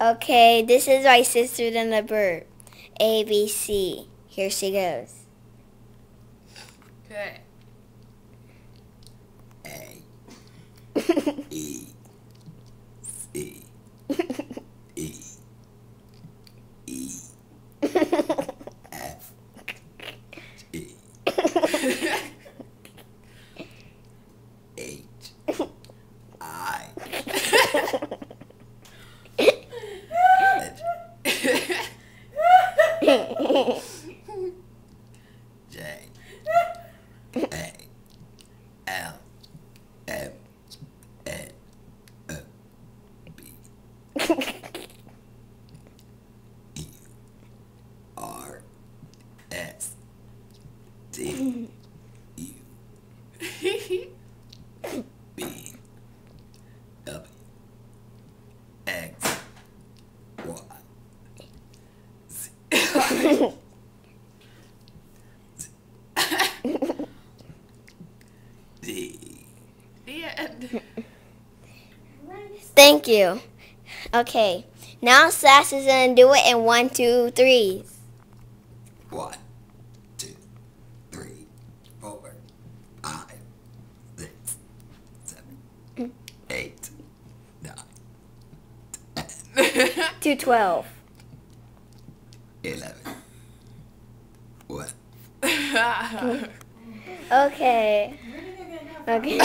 Okay, this is my sister than the bird. A, B, C. Here she goes. Okay. A, E, C, E, E, F, G, H, I, J, A, L, M, N, O, P, Q, R, S, T, U, B, W, X, Y, Z, D. The end. Thank you. Okay, now Sass is gonna do it in 1, 2, 3. 1, 2, 3, 4, 5, 6, 7, 8, 9, 10, 2, 12. 11, 12. Okay. Okay.